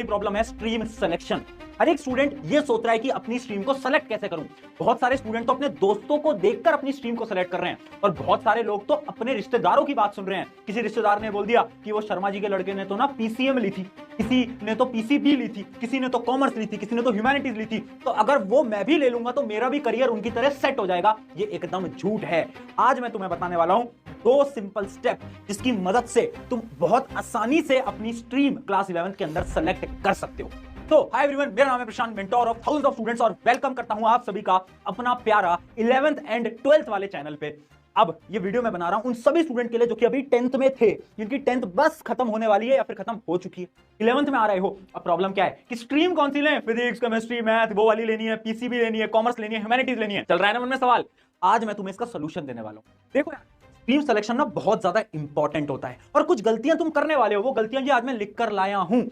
बड़ी प्रॉब्लम है stream selection. हर एक स्टूडेंट ये सोच रहा है कि अपनी स्ट्रीम को सेलेक्ट कैसे करूं। बहुत सारे स्टूडेंट तो अपने दोस्तों को देखकर अपनी स्ट्रीम को सेलेक्ट कर रहे हैं और बहुत सारे लोग तो अपने रिश्तेदारों की बात सुन रहे हैं। किसी रिश्तेदार ने बोल दिया कि वो शर्मा जी के लड़के ने तो ना पीसीएम ली थी, किसी ने तो पीसीबी ली थी, किसी ने तो कॉमर्स ली थी, किसी ने तो ह्यूमैनिटीज ली थी, तो अगर वो मैं भी ले लूंगा तो मेरा भी करियर उनकी तरह सेट हो जाएगा। ये एकदम झूठ है। आज मैं तुम्हें बताने वाला हूं 2 सिंपल स्टेप जिसकी मदद से तुम बहुत आसानी से अपनी स्ट्रीम क्लास 11th के अंदर सेलेक्ट कर सकते हो। तो हाय एवरीवन, मेरा नाम है Prashant, mentor of thousands of students, और वेलकम करता हूं आप सभी का अपना प्यारा 11th एंड 12th वाले चैनल पे। अब ये वीडियो मैं बना रहा हूं उन सभी स्टूडेंट के लिए जो कि अभी 10th में थे, जिनकी 10th बस खत्म होने वाली है या फिर खत्म हो चुकी है, 11th में आ रहे हो। अब प्रॉब्लम क्या है कि स्ट्रीम कौन सी लें, फिजिक्स, केमिस्ट्री, मैथ, वो वाली लेनी है, पीसीबी लेनी है, कॉमर्स लेनी है, ह्यूमैनिटीज लेनी है, चल रहा है ना मन में सवाल। आज मैं तुम्हें इसका सोल्यूशन देने वाला हूं। देखो यार, स्ट्रीम सिलेक्शन ना बहुत ज्यादा इंपॉर्टेंट होता है और कुछ गलतियां तुम करने वाले हो, वो गलतियां जो आज मैं लिख कर लाया हूं।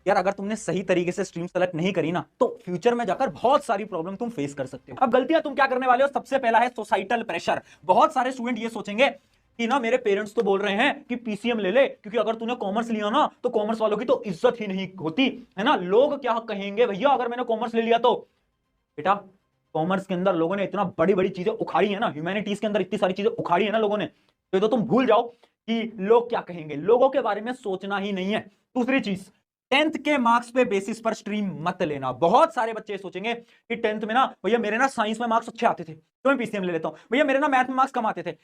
यार अगर तुमने सही तरीके से स्ट्रीम सेलेक्ट नहीं करी ना तो फ्यूचर में जाकर बहुत सारी प्रॉब्लम तुम फेस कर सकते हो। अब गलतियां तुम क्या करने वाले हो? सबसे पहला है सोसाइटल प्रेशर। बहुत सारे स्टूडेंट ये सोचेंगे कि ना मेरे पेरेंट्स तो बोल रहे हैं कि पीसीएम ले ले, क्योंकि अगर तूने कॉमर्स लिया ना तो कॉमर्स वालों की तो इज्जत ही नहीं होती है ना, लोग क्या कहेंगे भैया अगर मैंने कॉमर्स ले लिया तो। बेटा कॉमर्स के अंदर लोगों ने इतना बड़ी बड़ी चीजें उखाड़ी है ना, ह्यूमैनिटीज के अंदर इतनी सारी चीजें उखाड़ी है ना लोगों ने, तो तुम भूल जाओ कि लोग क्या कहेंगे। लोगों के बारे में सोचना ही नहीं है। दूसरी चीज, 10th के मार्क्स पे बेसिस पर स्ट्रीम मत लेना। बहुत सारे बच्चे सोचेंगे कि 10th में ना भैया मेरे ना साइंस में मार्क्स अच्छे आते थे तो मैं पीसीएम ले लेता हूं, भैया मेरे ना मैथ में मार्क्स कम आते थे।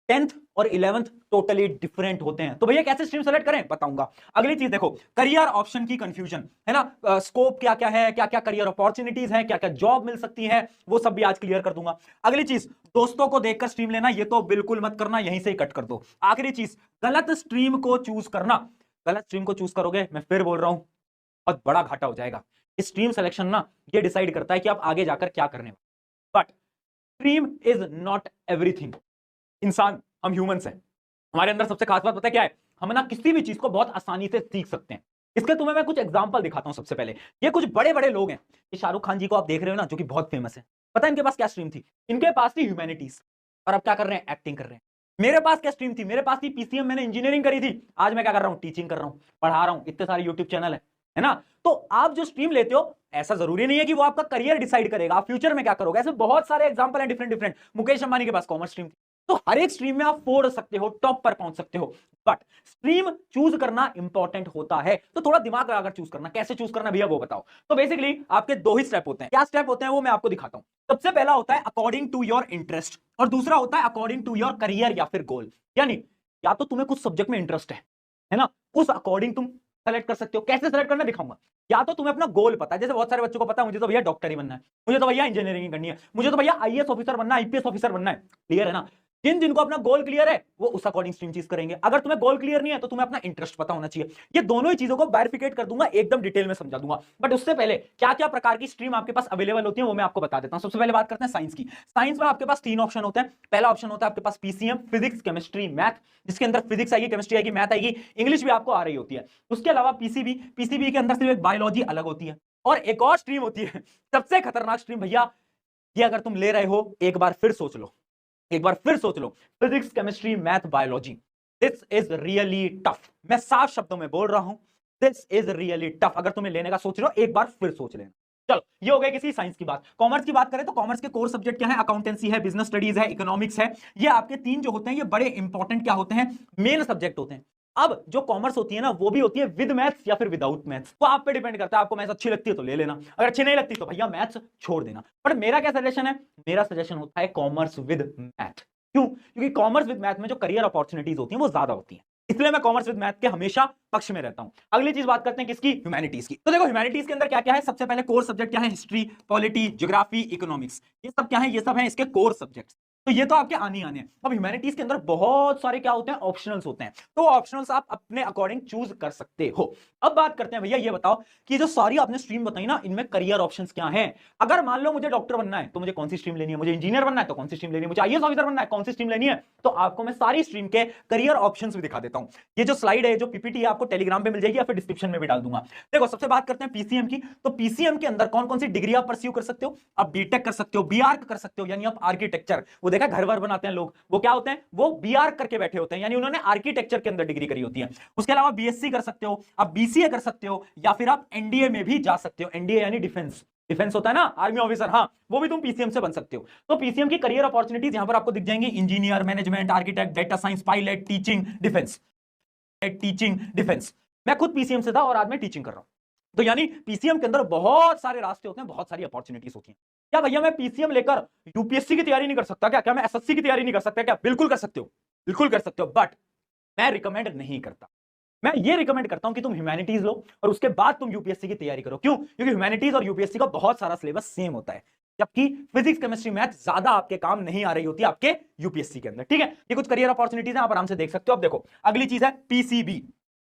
10th और 11th टोटली डिफरेंट होते हैं, तो भैया कैसे स्ट्रीम सेलेक्ट करें बताऊंगा। अगली चीज देखो, करियर ऑप्शन की कंफ्यूजन है ना, स्कोप क्या क्या है, क्या क्या करियर अपॉर्चुनिटीज है, क्या क्या जॉब मिल सकती है, वो सब भी आज क्लियर कर दूंगा। अगली चीज, दोस्तों को देखकर स्ट्रीम लेना, ये तो बिल्कुल मत करना, यहीं से ही कट कर दो। आखिरी चीज, गलत स्ट्रीम को चूज करना। गलत स्ट्रीम को चूज करोगे, मैं फिर बोल रहा हूं, बहुत बड़ा घाटा हो जाएगा। स्ट्रीम सिलेक्शन ना ये डिसाइड करता है कि आप आगे जाकर क्या करने वाले। But stream is not everything. इंसान, हम ह्यूमंस हैं, हमारे अंदर सबसे खास बात पता है क्या है? हम ना किसी भी चीज को बहुत आसानी से सीख सकते हैं। इसके तुम्हें मैं कुछ एग्जांपल दिखाता हूं। सबसे पहले ये कुछ बड़े बड़े लोग हैं। ये शाहरुख खान जी को आप देख रहे हो ना, जो कि बहुत फेमस है। पता है इनके पास क्या स्ट्रीम थी? इनके पास थी ह्यूमैनिटीज, और अब क्या कर रहे हैं? एक्टिंग कर रहे हैं। मेरे पास क्या स्ट्रीम थी? मेरे पास थी पीसीएम, मैंने इंजीनियरिंग करी थी। आज मैं क्या कर रहा हूं? टीचिंग कर रहा हूं, पढ़ा रहा हूं, इतने सारे यूट्यूब चैनल है ना। तो आप जो स्ट्रीम लेते हो, ऐसा जरूरी नहीं है कि वो आपका करियर डिसाइड करेगा, आप फ्यूचर में क्या करोगे। ऐसे बहुत सारे एग्जांपल हैं डिफरेंट डिफरेंट। मुकेश अंबानी के पास कॉमर्स स्ट्रीम थी। तो हर एक स्ट्रीम में आप फोड़ सकते हो, टॉप पर पहुंच सकते हो, बट स्ट्रीम चूज करना इंपॉर्टेंट होता है। तो थोड़ा दिमाग लगाकर चूज करना। कैसे चूज करना भैया वो बताओ। तो बेसिकली आपके 2 ही स्टेप होते हैं। क्या स्टेप होते हैं वो मैं आपको दिखाता हूं। सबसे पहला होता है अकॉर्डिंग टू योर इंटरेस्ट, और दूसरा होता है अकॉर्डिंग टू योर करियर या फिर गोल। यानी या तो तुम्हें कुछ सब्जेक्ट में इंटरेस्ट है ना, उस अकॉर्डिंग तुम सेलेक्ट कर सकते हो। कैसे सेलेक्ट करना दिखाऊंगा। या तो तुम्हें अपना गोल पता है, जैसे बहुत सारे बच्चों को पता है मुझे तो भैया डॉक्टर ही बनना है, मुझे तो भैया इंजीनियरिंग करनी है, मुझे तो भैया आईएएस ऑफिसर बनना है, आईपीएस ऑफिसर बनना है। क्लियर है ना। जिनको अपना गोल क्लियर है वो उस अकॉर्डिंग स्ट्रीम चीज करेंगे। अगर तुम्हें गोल क्लियर नहीं है तो तुम्हें अपना इंटरेस्ट पता होना चाहिए। ये दोनों ही चीजों को बाइफिकेट कर दूंगा, एकदम डिटेल में समझा दूंगा। बट उससे पहले क्या क्या प्रकार की स्ट्रीम आपके पास अवेलेबल होती है वो मैं आपको बता देता हूं। सबसे पहले बात करते हैं साइंस की। साइंस में आपके पास 3 ऑप्शन होते हैं। पहला ऑप्शन होता है आपके पास पीसीएम, फिजिक्स, केमिस्ट्री, मैथ, जिसके अंदर फिजिक्स आएगी, केमिस्ट्री आएगी, मैथ आएगी, इंग्लिश भी आपको आ रही होती है। उसके अलावा पीसीबी, पीसीबी के अंदर सिर्फ एक बायोलॉजी अलग होती है, और एक और स्ट्रीम होती है सबसे खतरनाक स्ट्रीम भैया। ये अगर तुम ले रहे हो, एक बार फिर सोच लो, एक बार फिर सोच लो, physics, chemistry, math, biology. This is really tough. मैं साफ शब्दों में बोल रहा हूं, दिस इज रियली टफ। अगर तुम्हें लेने का सोच रहे हो, एक बार फिर सोच लेना। चलो ये हो गई किसी साइंस की बात। कॉमर्स की बात करें तो कॉमर्स के कोर सब्जेक्ट क्या है? अकाउंटेंसी है, बिजनेस स्टडीज है, इकोनॉमिक्स है। ये आपके 3 जो होते हैं ये बड़े इंपॉर्टेंट क्या होते हैं? मेन सब्जेक्ट होते हैं। अब जो कॉमर्स होती है ना वो भी होती है विद मैथ्स या फिर विदाउट मैथ्स, तो आप पे डिपेंड करता है। आपको मैथ्स अच्छी लगती है तो ले लेना, अगर अच्छी नहीं लगती तो भैया मैथ्स छोड़ देना। पर मेरा क्या सजेशन है? मेरा सजेशन होता है कॉमर्स विद मैथ। क्यों? क्योंकि कॉमर्स विद मैथ में जो करियर अपॉर्चुनिटीज होती हैं वो ज्यादा होती हैं, इसलिए मैं कॉमर्स विद मैथ के हमेशा पक्ष में रहता हूं। अगली चीज बात करते हैं किसकी? ह्यूमैनिटीज की। तो देखो ह्यूमैनिटीज के अंदर क्या क्या है। सबसे पहले कोर सब्जेक्ट क्या है? History, polity, geography, economics. ये सब क्या है? ये सब है इसके कोर सब्जेक्ट्स। तो ये तो आपके आने आने हैं। अब ह्यूमैनिटीज के अंदर बहुत सारे क्या होते हैं? ऑप्शनल्स होते हैं। तो ऑप्शनल्स आप अपने अकॉर्डिंग चूज कर सकते हो। अब बात करते हैं भैया, ये बताओ कि जो सारी आपने स्ट्रीम बताई ना, इनमें करियर ऑप्शंस क्या हैं? अगर मान लो मुझे डॉक्टर बनना है तो मुझे कौन सी स्ट्रीम लेनी है? मुझे इंजीनियर बनना है तो कौन सी स्ट्रीम लेनी है? मुझे आईएएस ऑफिसर बनना है, कौन सी स्ट्रीम लेनी है? तो आपको मैं सारी स्ट्रीम के करियर ऑप्शंस भी दिखा देता हूं। ये जो स्लाइड है, जो पीपीटी है, आपको टेलीग्राम पे मिल जाएगी या फिर डिस्क्रिप्शन में भी डाल दूंगा। देखो सबसे बात करते हैं पीसीएम की। तो पीसीएम के अंदर कौन कौन सी डिग्री आप परस्यू कर सकते हो? आप बीटेक कर सकते हो, बीआर्क कर सकते हो, यानी आप आर्किटेक्चर, वो देखा घर वर बनाते हैं लोग, वो क्या होते हैं, वो बीआर करके बैठे होते हैं, यानी उन्होंने आर्किटेक्चर के अंदर डिग्री करी होती है। उसके अलावा बीएससी कर सकते हो, आप बीसीए कर सकते हो, या फिर आप एनडीए में भी जा सकते हो। एनडीए यानी डिफेंस, डिफेंस होता है ना, आर्मी ऑफिसर, हाँ, वो भी तुम पीसीएम से बन सकते हो। तो पीसीएम की करियर अपॉर्चुनिटीज यहां पर आपको दिख जाएंगी, engineer, management, architect, data science, pilot, teaching, defence, teaching, defence. मैं खुद पीसीएम से था और आज मैं टीचिंग कर रहा हूं। तो यानी पीसीएम के अंदर बहुत सारे रास्ते होते हैं, बहुत सारी अपॉर्चुनिटीज होती हैं। क्या भैया मैं पीसीएम लेकर यूपीएससी की तैयारी नहीं कर सकता क्या? क्या मैं एसएससी की तैयारी नहीं कर सकता क्या? बिल्कुल कर सकते हो, बिल्कुल कर सकते हो, बट मैं रिकमेंड नहीं करता। मैं ये रिकमेंड करता हूं कि तुम ह्यूमैनिटीज लो और उसके बाद तुम यूपीएससी की तैयारी करो। क्यों? क्योंकि ह्यूमैनिटीज और यूपीएससी का बहुत सारा सिलेबस सेम होता है, जबकि फिजिक्स, केमिस्ट्री, मैथ ज्यादा आपके काम नहीं आ रही होती आपके यूपीएससी के अंदर। ठीक है, ये कुछ करियर अपॉर्चुनिटीज हैं, आप आराम से देख सकते हो। अब देखो अगली चीज है पीसीबी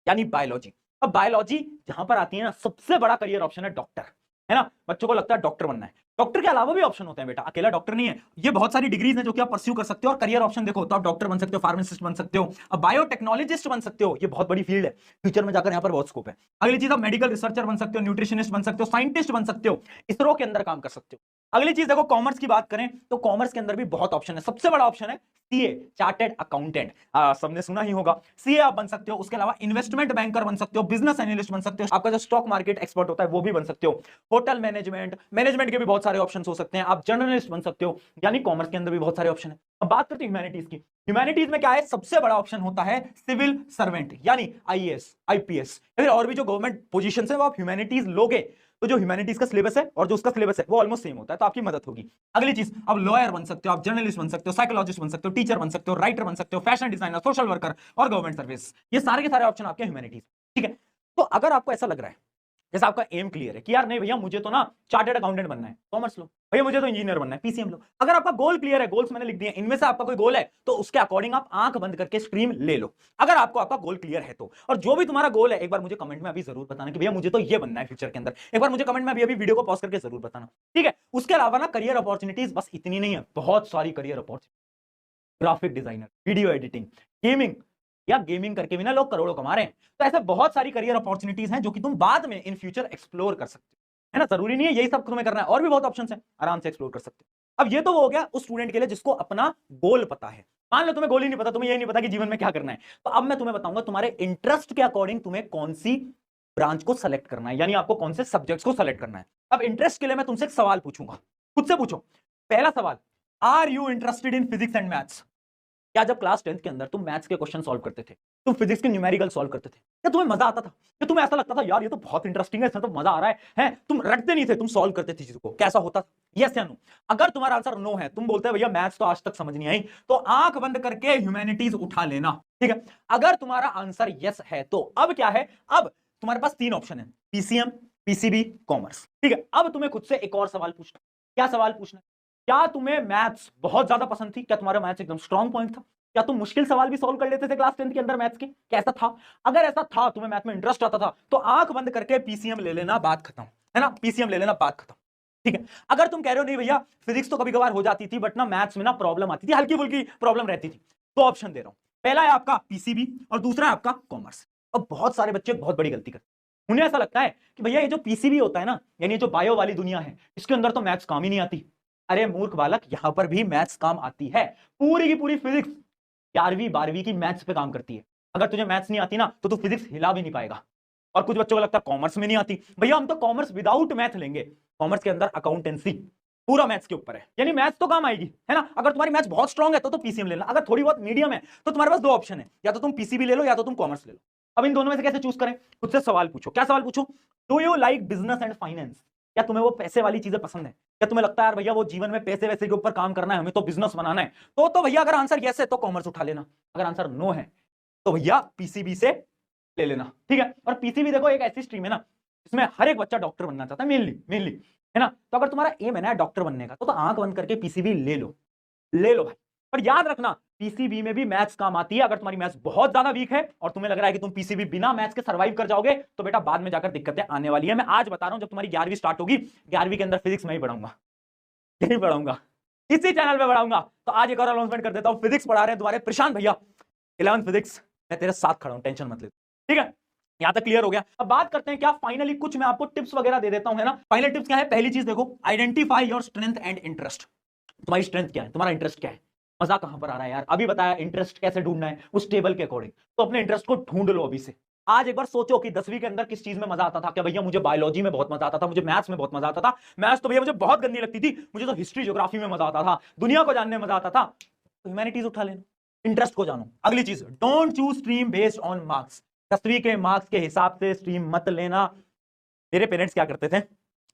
यानी बायोलॉजी। अब बायोलॉजी जहां पर आती है ना, सबसे बड़ा करियर ऑप्शन है डॉक्टर, है ना। बच्चों को लगता है डॉक्टर बनना है, डॉक्टर के अलावा भी ऑप्शन होते हैं बेटा, अकेला डॉक्टर नहीं है। ये बहुत सारी डिग्रीज हैं जो कि आप परस्यू कर सकते हो और करियर ऑप्शन देखो तो आप डॉक्टर बन सकते हो, फार्मासिस्ट बन सकते हो, अब बायोटेक्नोलॉजिस्ट बन सकते हो, ये बहुत बड़ी फील्ड है, फ्यूचर में जाकर यहां पर बहुत स्कोप है। अगली चीज आप मेडिकल रिसर्चर बन सकते हो, न्यूट्रिशनिस्ट बन सकते हो, साइंटिस्ट बन सकते हो, इसरो के अंदर काम कर सकते हो। अगली चीज देखो कॉमर्स की बात करें तो कॉमर्स के अंदर भी बहुत ऑप्शन है। सबसे बड़ा ऑप्शन है सीए, चार्टेड अकाउंटेंट, सबने सुना ही होगा, सीए आप बन सकते हो। उसके अलावा इन्वेस्टमेंट बैंकर बन सकते हो, बिजनेस एनालिस्ट बन सकते हो, आपका जो स्टॉक मार्केट एक्सपर्ट होता है वो भी बन सकते हो, होटल मैनेजमेंट, मैनेजमेंट के भी बहुत सारे ऑप्शन हो सकते हैं, आप जर्नलिस्ट बन सकते हो। यानी कॉमर्स के अंदर भी बहुत सारे ऑप्शन है। अब बात करते हैं ह्यूमैनिटीज की। ह्यूमैनिटीज में क्या है, सबसे बड़ा ऑप्शन होता है सिविल सर्वेंट, यानी आईएएस, आईपीएस, या फिर और भी जो गवर्नमेंट पोजीशन है वो आप ह्यूमैनिटीज लोगे तो जो ह्यूमैनिटीज का सिलेबस है और जो उसका सिलेबस है वो ऑलमोस्ट सेम होता है, तो आपकी मदद होगी। अगली चीज, अब लॉयर बन सकते हो, आप जर्नलिस्ट बन सकते हो, साइकोलॉजिस्ट बन सकते हो, टीचर बन सकते हो, राइटर बन सकते हो, फैशन डिजाइनर, सोशल वर्कर और गवर्नमेंट सर्विस, ये सारे के सारे ऑप्शन आपके ह्यूमैनिटीज। ठीक है, तो अगर आपको ऐसा लग रहा है जैसे आपका एम क्लियर है कि यार नहीं भैया मुझे तो ना चार्टर्ड अकाउंटेंट बनना है, कॉमर्स लो, भैया मुझे तो इंजीनियर बनना है, पीसीएम लो। अगर आपका गोल क्लियर है, गोल्स मैंने लिख दिए, इनमें से आपका कोई गोल है तो उसके अकॉर्डिंग आप आंख बंद करके स्ट्रीम ले लो, अगर आपको आपका गोल क्लियर है तो। और जो भी तुम्हारा गोल है एक बार मुझे कमेंट में अभी जरूर बताना कि भैया मुझे तो ये बनना है फ्यूचर के अंदर, एक बार मुझे कमेंट में अभी वीडियो को पॉज करके जरूर बताना। ठीक है, उसके अलावा ना करियर अपॉर्चुनिटीज बस इतनी नहीं है, बहुत सारी career opportunity, graphic designer, video editing, gaming, या गेमिंग करके भी ना लोग करोड़ों कमा रहे हैं। तो ऐसे बहुत सारी करियर अपॉर्चुनिटीज हैं जो कि तुम बाद में इन फ्यूचर एक्सप्लोर कर सकते हो, है ना। जरूरी नहीं है यही सब तुम्हें करना है, और भी बहुत ऑप्शंस हैं, आराम से एक्सप्लोर कर सकते हो। अब ये तो वो हो गया उस स्टूडेंट के लिए जिसको अपना गोल पता है। मान लो तुम्हें गोल ही नहीं पता, तुम्हें ये नहीं पता कि जीवन में क्या करना है, तो अब मैं तुम्हें बताऊंगा तुम्हारे इंटरेस्ट के अकॉर्डिंग तुम्हें कौन सी ब्रांच को सेलेक्ट करना है, यानी आपको कौन से सब्जेक्ट्स को सेलेक्ट करना है। अब इंटरेस्ट के लिए मैं तुमसे एक सवाल पूछूंगा, खुद से पूछो। पहला सवाल, are you interested in physics and maths? क्या जब क्लास 10th के अंदर तुम मैथ्स के क्वेश्चन सॉल्व करते थे, तुम फिजिक्स के न्यूमेरिकल सॉल्व करते थे, क्या तुम्हें मजा आता था? क्या तुम्हें ऐसा लगता था यार ये तो बहुत इंटरेस्टिंग है, इसमें तो मजा आ रहा है? तुम रटते नहीं थे, तुम सॉल्व करते थे चीजों को, कैसा होता था? यस या नो? अगर तुम्हारा आंसर नो है, तुम बोलते हैं भैया मैथ्स तो आज तक समझ नहीं आई, तो आंख बंद करके ह्यूमैनिटीज उठा लेना। ठीक है, अगर तुम्हारा आंसर यस है तो अब क्या है, अब तुम्हारे पास तीन ऑप्शन है, पीसीएम, पीसीबी, कॉमर्स। ठीक है, अब तुम्हें खुद से एक और सवाल पूछना। क्या सवाल पूछना? क्या तुम्हें मैथ्स बहुत ज्यादा पसंद थी? क्या तुम्हारा मैथ्स एकदम स्ट्रॉन्ग पॉइंट था? क्या तुम मुश्किल सवाल भी सॉल्व कर लेते थे क्लास 10th के अंदर मैथ्स के? कैसा था? अगर ऐसा था, तुम्हें मैथ में इंटरेस्ट आता था, तो आंख बंद करके पीसीएम ले लेना, बात खत्म, है ना। पीसीएम ले लेना, बात खत्म। ठीक है, अगर तुम कह रहे हो नहीं भैया फिजिक्स तो कभी कभार हो जाती थी, बट ना मैथ्स में ना प्रॉब्लम आती थी, हल्की फुल्की प्रॉब्लम रहती थी, तो ऑप्शन दे रहा हूं, पहला है आपका पीसीबी और दूसरा है आपका कॉमर्स। अब बहुत सारे बच्चे बहुत बड़ी गलती करते हैं, उन्हें ऐसा लगता है कि भैया ये जो पीसीबी होता है ना, यानी जो बायो वाली दुनिया है, इसके अंदर तो मैथ्स काम ही नहीं आती। अरे मूर्ख बालक, यहां पर भी मैथ्स काम आती है। पूरी की पूरी फिजिक्स 11वीं 12वीं की मैथ्स पे काम करती है। अगर तुझे मैथ्स नहीं आती ना तो तू फिजिक्स हिला भी नहीं पाएगा। और कुछ बच्चों को लगता है कॉमर्स में नहीं आती, भैया हम तो कॉमर्स विदाउट मैथ लेंगे। कॉमर्स के अंदर अकाउंटेंसी पूरा मैथ्स के ऊपर है, यानी मैथ्स तो काम आएगी, है ना। अगर तुम्हारी मैथ्स बहुत स्ट्रांग है तो पीसीएम लेना, अगर थोड़ी बहुत मीडियम है तो तुम्हारे पास दो ऑप्शन है, या तो तुम पीसीबी ले लो या तो तुम कॉमर्स ले लो। अब इन दोनों में से कैसे चूज करें? खुद से सवाल पूछो। क्या सवाल पूछो? Do you like business and finance? क्या तुम्हें वो पैसे वाली चीजें पसंद है? क्या तुम्हें लगता है यार भैया वो जीवन में पैसे वैसे के ऊपर काम करना है, हमें तो बिजनेस बनाना है? तो भैया अगर आंसर यस है तो कॉमर्स उठा लेना, अगर आंसर नो है तो भैया पीसीबी से ले लेना। ठीक है, और पीसीबी देखो एक ऐसी स्ट्रीम है ना जिसमें हर एक बच्चा डॉक्टर बनना चाहता है, मेनली, है ना। तो अगर तुम्हारा एम है ना डॉक्टर बनने का, तो आंख बंद करके पीसीबी ले लो भाई। पर याद रखना पीसीबी में भी मैथ्स काम आती है। अगर तुम्हारी मैथ्स बहुत ज्यादा वीक है और तुम्हें लग रहा है कि तुम पीसीबी बिना मैथ्स के सर्वाइव कर जाओगे, तो बेटा बाद में जाकर दिक्कतें आने वाली है। मैं आज बता रहा हूं, जब तुम्हारी 11वीं स्टार्ट होगी, 11वीं के अंदर फिजिक्स में ही पढ़ाऊंगा, यही पढ़ाऊंगा, इसी चैनल पे पढ़ाऊंगा। तो आज एक और अनाउंसमेंट कर देता हूं, फिजिक्स पढ़ा रहे हैं तुम्हारे प्रशांत भैया, 11th फिजिक्स, मैं तेरे साथ खड़ा हूं, टेंशन मत ले। ठीक है, यहां तक क्लियर हो गया। अब बात करते हैं क्या फाइनली कुछ मैं आपको टिप्स वगैरह दे देता हूं, है ना। फाइनल टिप्स क्या है? पहली चीज देखो, identify your strength and interest. तुम्हारी स्ट्रेंथ क्या है, तुम्हारा इंटरेस्ट क्या है, मजा कहां पर आ रहा है यार? अभी बताया इंटरेस्ट कैसे ढूंढना है, उस टेबल के अकॉर्डिंग। तो अपने इंटरेस्ट को ढूंढ लो अभी से। आज एक बार सोचो कि 10वीं के अंदर किस चीज में मजा आता था। क्या भैया मुझे बायोलॉजी में बहुत मजा आता था, मुझे मैथ्स में बहुत मजा आता था। मैथ्स तो भैया मुझे बहुत गंदी लगती थी, मुझे तो हिस्ट्री ज्योग्राफी में मजा आता था, दुनिया को जानने में मजा आता था। तो ह्यूमैनिटीज उठा लेना, इंटरेस्ट को जानो। अगली चीज, don't choose stream based on marks. 10वीं के मार्क्स के हिसाब से स्ट्रीम मत लेना। मेरे पेरेंट्स क्या करते थे,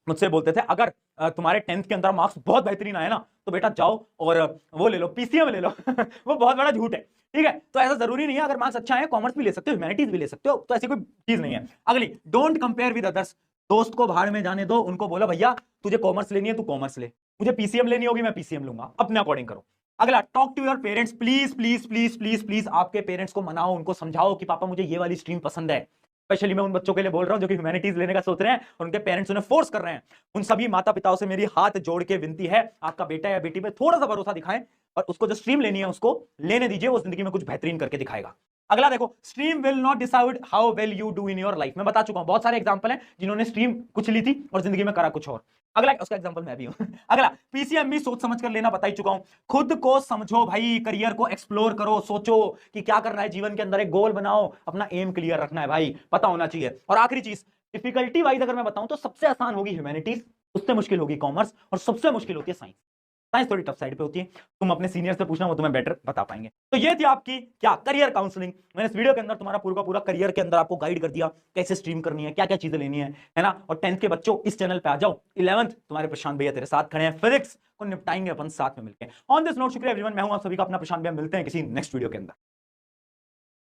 मुझसे बोलते थे अगर तुम्हारे 10th के अंदर मार्क्स बहुत बेहतरीन आए ना तो बेटा जाओ और वो ले लो, पीसीएम ले लो। वो बहुत बड़ा झूठ है, ठीक है। तो ऐसा जरूरी नहीं है, अगर मार्क्स अच्छा है कॉमर्स भी ले सकते हो, ह्यूमैनिटीज भी ले सकते हो, तो ऐसी कोई चीज नहीं है। अगली, डोंट कंपेयर विद अदर्स। दोस्त को भाड़ में जाने दो, उनको बोलो भैया तुझे कॉमर्स लेनी है तू कॉमर्स ले, मुझे पीसीएम लेनी होगी मैं पीसीएम लूंगा, अपने अकॉर्डिंग करो। अगला, talk to your parents, please please please please please. आपके पेरेंट्स को मनाओ, उनको समझाओ कि पापा मुझे ये वाली स्ट्रीम पसंद है। स्पेशली मैं उन बच्चों के लिए बोल रहा हूं जो कि ह्यूमैनिटीज लेने का सोच रहे हैं और उनके पेरेंट्स उन्हें फोर्स कर रहे हैं। उन सभी माता पिताओं से मेरी हाथ जोड़ के विनती है, आपका बेटा या बेटी पे थोड़ा सा भरोसा दिखाएं और उसको जो स्ट्रीम लेनी है उसको लेने दीजिए, वो जिंदगी में कुछ बेहतरीन करके दिखाएगा। अगला देखो, stream will not decide how well you do in your life. मैं बता चुका हूं, बहुत सारे एग्जांपल हैं जिन्होंने स्ट्रीम कुछ ली थी और जिंदगी में करा कुछ और। अगला, उसका एग्जांपल मैं भी हूं। अगला, पीसीएम भी सोच समझ कर लेना, बता ही चुका हूं। खुद को समझो भाई, करियर को एक्सप्लोर करो, सोचो कि क्या करना है जीवन के अंदर, एक गोल बनाओ, अपना एम क्लियर रखना है भाई, पता होना चाहिए। और आखिरी चीज, डिफिकल्टी वाइज अगर मैं बताऊं तो सबसे आसान होगी ह्यूमैनिटीज, उससे मुश्किल होगी कॉमर्स और सबसे मुश्किल होती है साइंस। साइंस थोड़ी टफ साइड पे होती है, तुम अपने सीनियर से पूछना, वो तुम्हें बेटर बता पाएंगे। तो ये थी आपकी क्या करियर काउंसलिंग। मैंने इस वीडियो के अंदर तुम्हारा पूरा का पूरा करियर के अंदर आपको गाइड कर दिया, कैसे स्ट्रीम करनी है, क्या क्या चीजें लेनी है ना। और 10th के बच्चों इस चैनल पे आ जाओ, 11th तुम्हारे प्रशांत भैया तेरे साथ खड़े हैं, फिजिक्स को निपटाएंगे अपन साथ में मिलकर। ऑन दिस नोट, शुक्रिया एवरीवन, मैं हूं आप सभी का अपना प्रशांत भैया, मिलते हैं किसी नेक्स्ट वीडियो के अंदर।